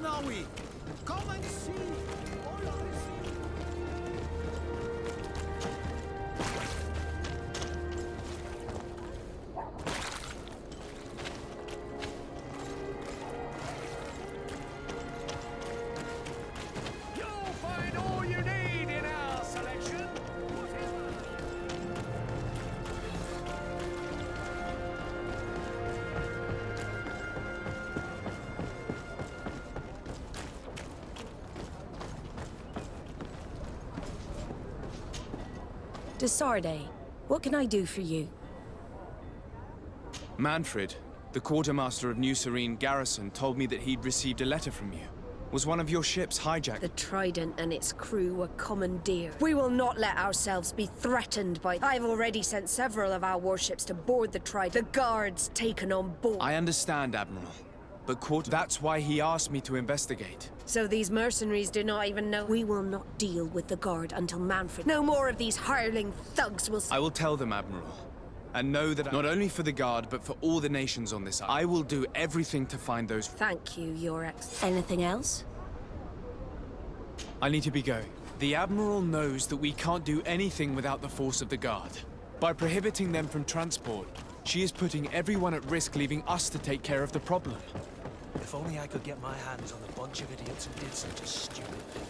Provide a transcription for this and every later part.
men are we? Come and see. All are received. You'll find all you need in our selection. Whatever. Derdre, what can I do for you? Manfred, the quartermaster of New Serene Garrison, told me that he'd received a letter from you. Was one of your ships hijacked? The Trident and its crew were commandeered. We will not let ourselves be threatened by... I've already sent several of our warships to board the Trident. The guards taken on board. I understand, Admiral. But that's why he asked me to investigate. So these mercenaries do not even know... We will not deal with the guard until Manfred... No more of these hireling thugs will... I will tell them, Admiral. And know that not only for the guard, but for all the nations on this island, I will do everything to find those... Thank you, Your Ex. Anything else? I need to be going. The Admiral knows that we can't do anything without the force of the guard. By prohibiting them from transport, she is putting everyone at risk, leaving us to take care of the problem. If only I could get my hands on the bunch of idiots who did such a stupid thing.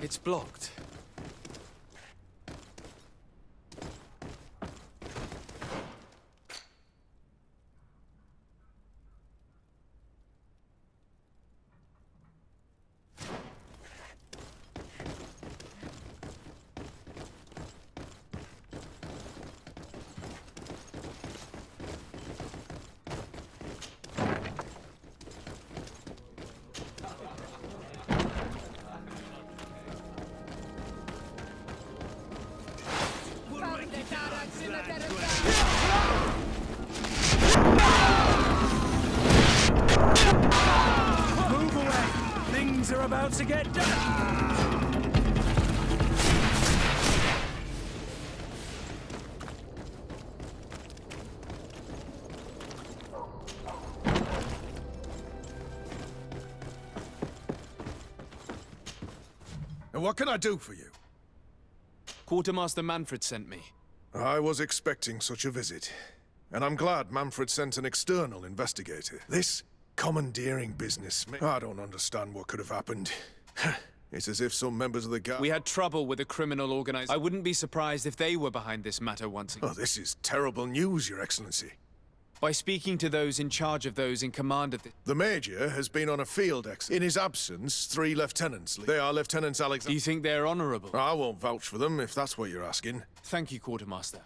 It's blocked. Move away! Things are about to get done! And what can I do for you? Quartermaster Manfred sent me. I was expecting such a visit. And I'm glad Manfred sent an external investigator. This commandeering business, I don't understand what could have happened. It's as if some members of the guard... We had trouble with a criminal organization. I wouldn't be surprised if they were behind this matter once again. Oh, this is terrible news, Your Excellency. By speaking to those in charge of those in command of The Major has been on a field exit. In his absence, 3 lieutenants. They are Lieutenants Alexander... Do you think they're honorable? I won't vouch for them, if that's what you're asking. Thank you, Quartermaster.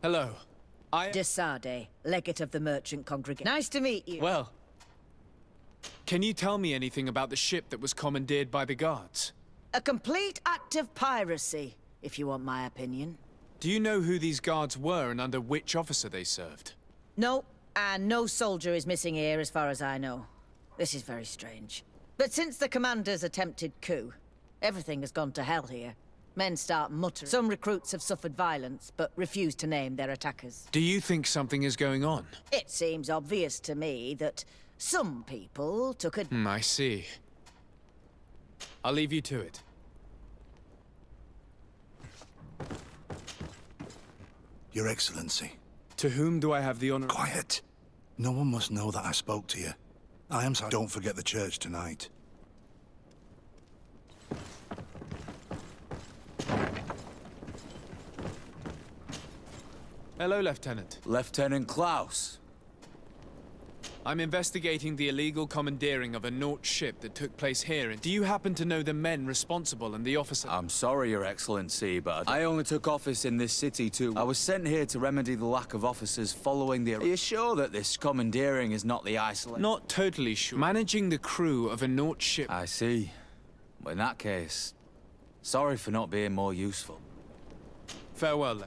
Hello. Derdre, legate of the merchant congregation. Nice to meet you. Well, can you tell me anything about the ship that was commandeered by the guards? A complete act of piracy, if you want my opinion. Do you know who these guards were and under which officer they served? No, and no soldier is missing here as far as I know. This is very strange. But since the commander's attempted coup, everything has gone to hell here. Men start muttering. Some recruits have suffered violence, but refuse to name their attackers. Do you think something is going on? It seems obvious to me that some people took a... I see. I'll leave you to it. Your Excellency. To whom do I have the honor? Quiet! No one must know that I spoke to you. I am sorry. Don't forget the church tonight. Hello, Lieutenant. Lieutenant Klaus. I'm investigating the illegal commandeering of a Naut ship that took place here. Do you happen to know the men responsible and the officer? I'm sorry, Your Excellency, but I only took office in this city too. I was sent here to remedy the lack of officers following the... Are you sure that this commandeering is not the isolate? Not totally sure. Managing the crew of a Naut ship... I see. Well, in that case, sorry for not being more useful. Farewell.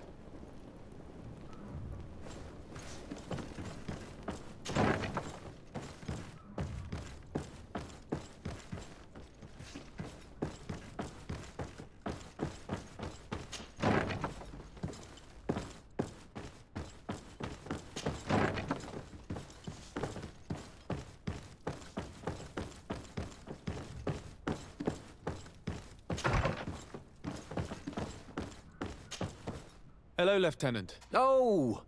Hello, Lieutenant. Oh!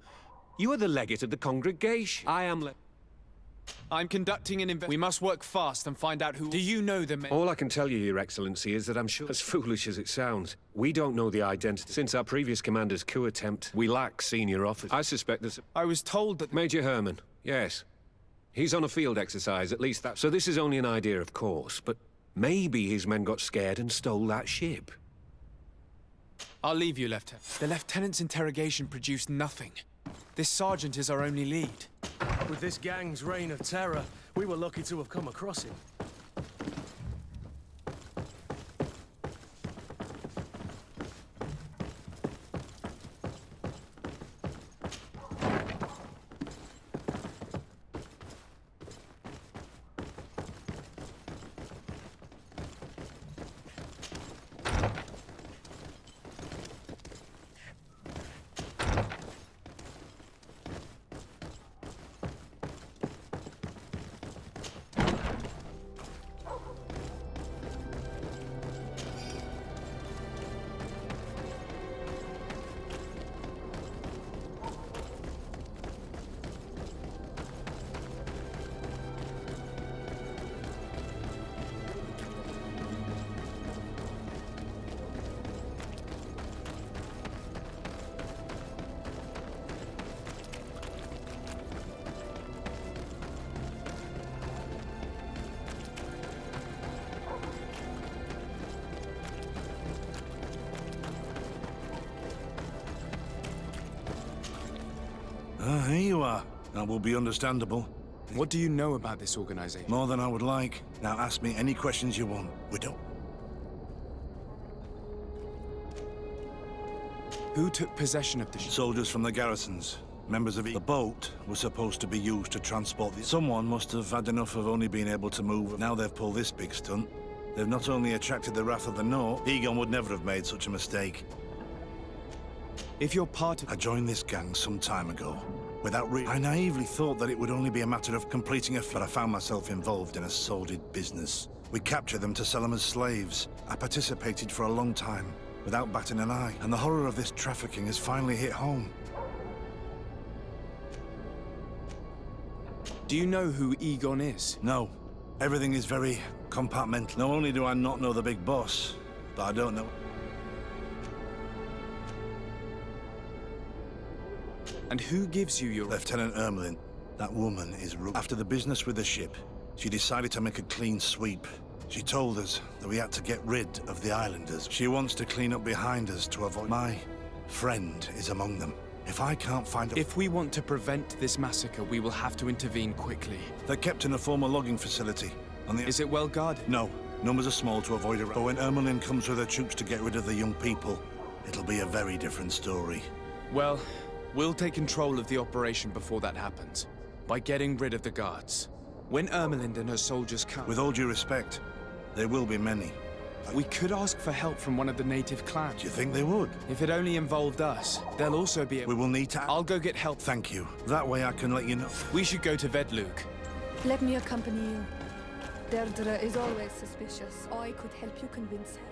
You are the legate of the congregation. I'm conducting an We must work fast and find out who... Do you know the men? All I can tell you, Your Excellency, is that I'm sure, as foolish as it sounds, we don't know the identity. Since our previous commander's coup attempt, we lack senior officers. I suspect there's... I was told that... Major Herman, yes. He's on a field exercise, at least that... So this is only an idea, of course, but maybe his men got scared and stole that ship. I'll leave you, Lieutenant. The Lieutenant's interrogation produced nothing. This sergeant is our only lead. With this gang's reign of terror, we were lucky to have come across him. Here you are. That will be understandable. What do you know about this organization? More than I would like. Now ask me any questions you want, Widow. Who took possession of the ship? Soldiers from the garrisons. Members of the boat was supposed to be used to transport the... Someone must have had enough of only being able to move. Now they've pulled this big stunt. They've not only attracted the wrath of the Naut, Egon would never have made such a mistake. If you're part of... I joined this gang some time ago. I naively thought that it would only be a matter of completing but I found myself involved in a sordid business. We captured them to sell them as slaves. I participated for a long time, without batting an eye, and the horror of this trafficking has finally hit home. Do you know who Egon is? No. Everything is very compartmental. Not only do I not know the big boss, but I don't know... And who gives you your... Lieutenant Ermelin. That woman is rude. After the business with the ship, she decided to make a clean sweep. She told us that we had to get rid of the islanders. She wants to clean up behind us to avoid... My friend is among them. If I can't find a... If we want to prevent this massacre, we will have to intervene quickly. They're kept in a former logging facility. Is it well guarded? No. Numbers are small to avoid a... But when Ermelin comes with her troops to get rid of the young people, it'll be a very different story. Well, we'll take control of the operation before that happens, by getting rid of the guards. When Ermelind and her soldiers come... With all due respect, there will be many. We could ask for help from one of the native clans. Do you think they would? If it only involved us, they'll also be... We will need to... I'll go get help. Thank you. That way I can let you know. We should go to Vedlug. Let me accompany you. Derdre is always suspicious. I could help you convince her.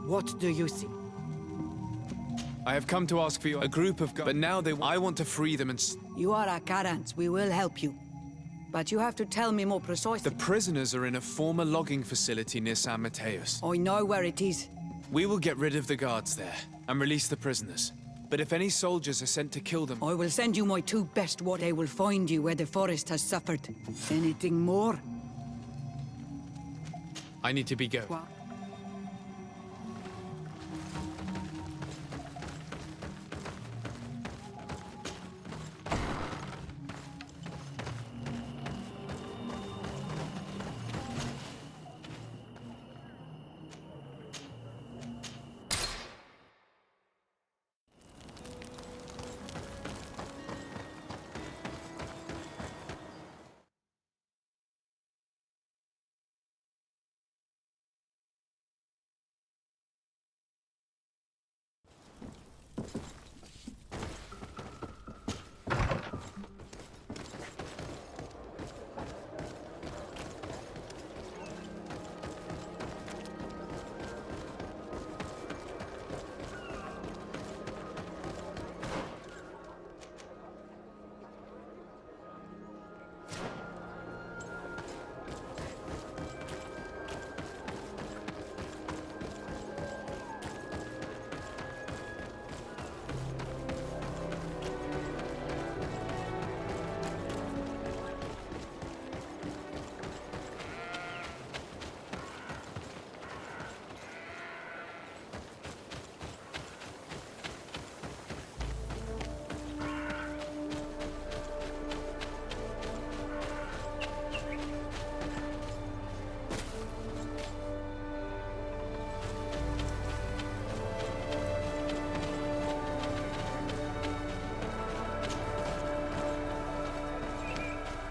What do you see? I have come to ask for a group of... But now I want to free them and... You are a Karans. We will help you. But you have to tell me more precisely. The prisoners are in a former logging facility near San Matheus. I know where it is. We will get rid of the guards there and release the prisoners. But if any soldiers are sent to kill them... I will send you my 2 best. What they will find you where the forest has suffered. Anything more? I need to be going. What?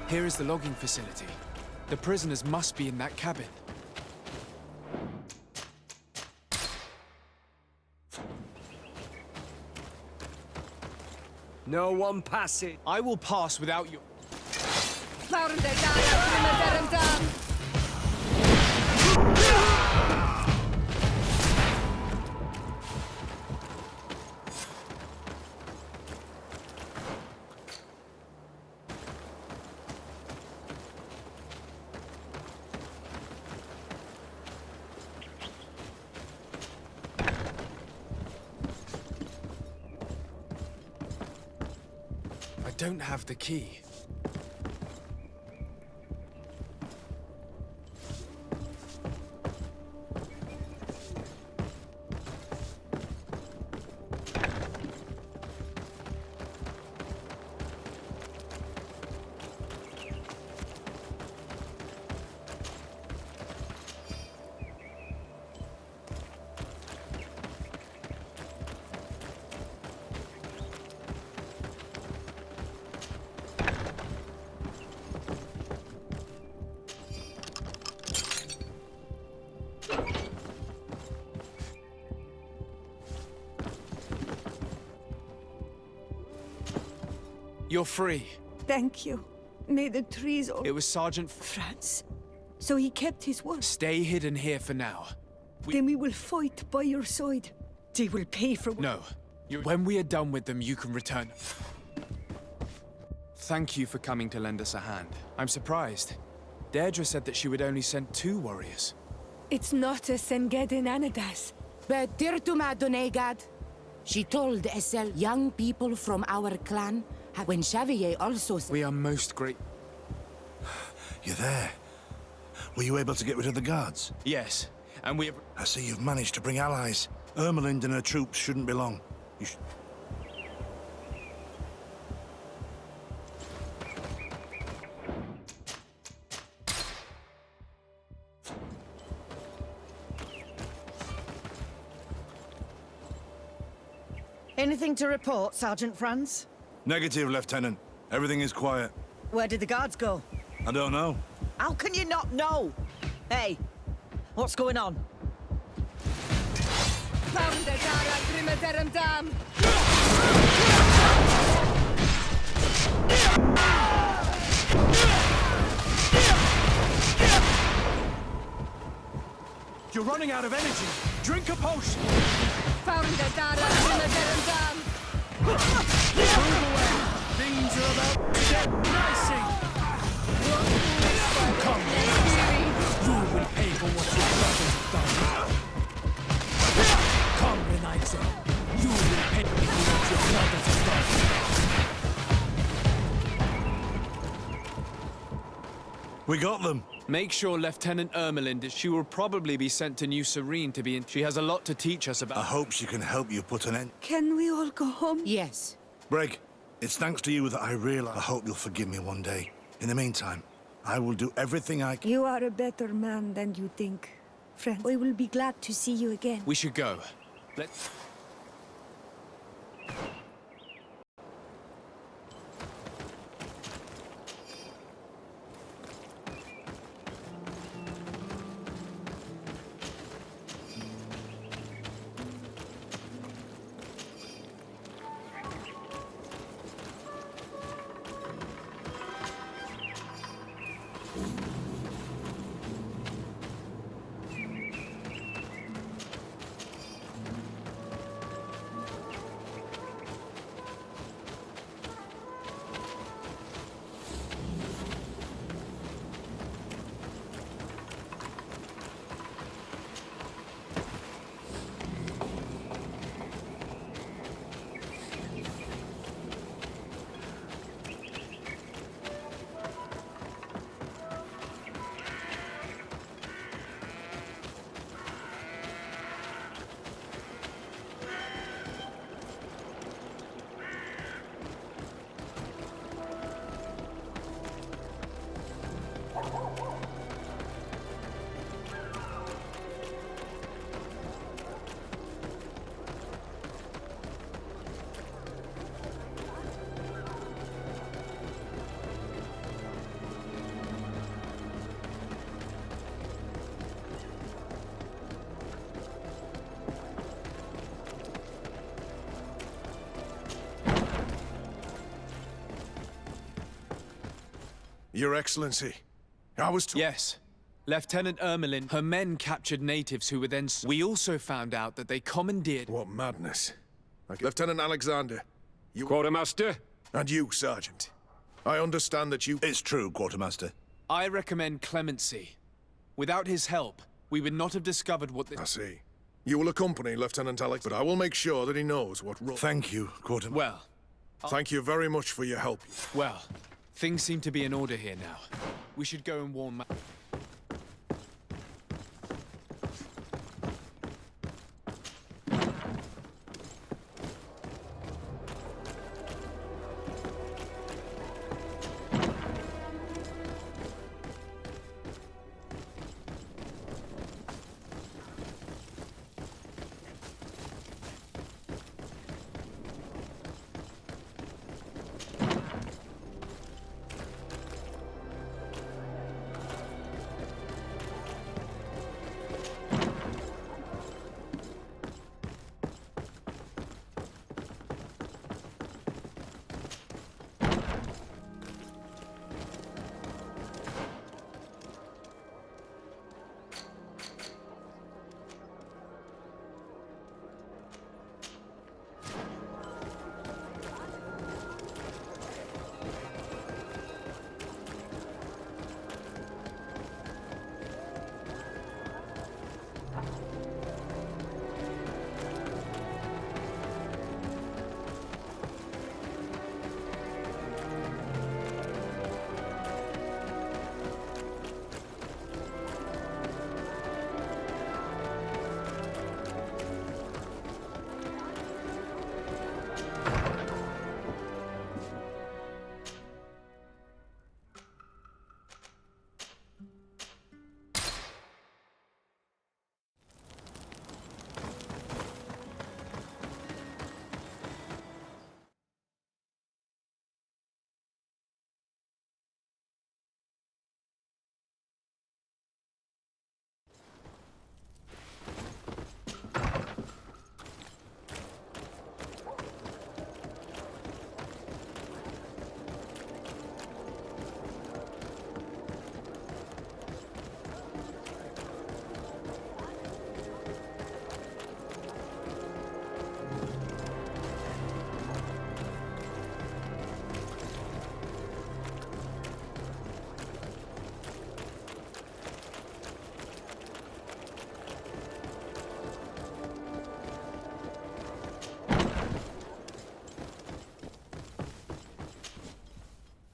Here is the logging facility. The prisoners must be in that cabin. No one passing. I will pass without you. I don't have the key. You're free. Thank you. May the trees... It was Sergeant... France. So he kept his word. Stay hidden here for now. Then we will fight by your side. They will pay for... No. When we are done with them, you can return. Thank you for coming to lend us a hand. I'm surprised. Derdre said that she would only send 2 warriors. It's not a Sengedin Anadas. But Tirtuma Donegad. She told Essel young people from our clan when Xavier also... We are most great... You're there. Were you able to get rid of the guards? Yes, and we have... I see you've managed to bring allies. Ermelind and her troops shouldn't be long. You should... Anything to report, Sergeant Franz? Negative, Lieutenant. Everything is quiet. Where did the guards go? I don't know. How can you not know? Hey, what's going on? You're running out of energy. Drink a potion. Move away. Things are about to get dicey. Come, you will pay for what your brothers have done. Come, Renaise. You will pay for what your brothers have done. We got them. Make sure Lieutenant Ermelind, she will probably be sent to New Serene to be in. She has a lot to teach us about. I hope she can help you put an end. Can we all go home? Yes. Breg, it's thanks to you that I realize. I hope you'll forgive me one day. In the meantime, I will do everything I can. You are a better man than you think, friend. We will be glad to see you again. We should go. Let's... Your Excellency, I was told... Yes. Lieutenant Ermelind, her men captured natives who were then... We also found out that they commandeered... What madness. Lieutenant Alexander, you... Quartermaster? And you, Sergeant. I understand that you... It's true, Quartermaster. I recommend clemency. Without his help, we would not have discovered what the... I see. You will accompany Lieutenant Alex, but I will make sure that he knows what role... Thank you, Quartermaster. Well... Thank you very much for your help. Well, things seem to be in order here now. We should go and warn...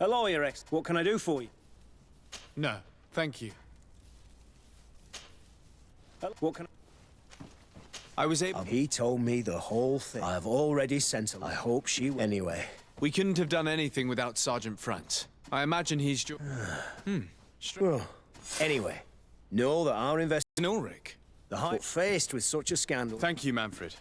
Hello, Your Ex. What can I do for you? No, thank you. What can I was able... He told me the whole thing. I've already sent her. I hope she... Anyway. We couldn't have done anything without Sergeant Frantz. I imagine he's... Well, anyway, know that our investigation... Ulrich. The High... Faced with such a scandal... Thank you, Manfred.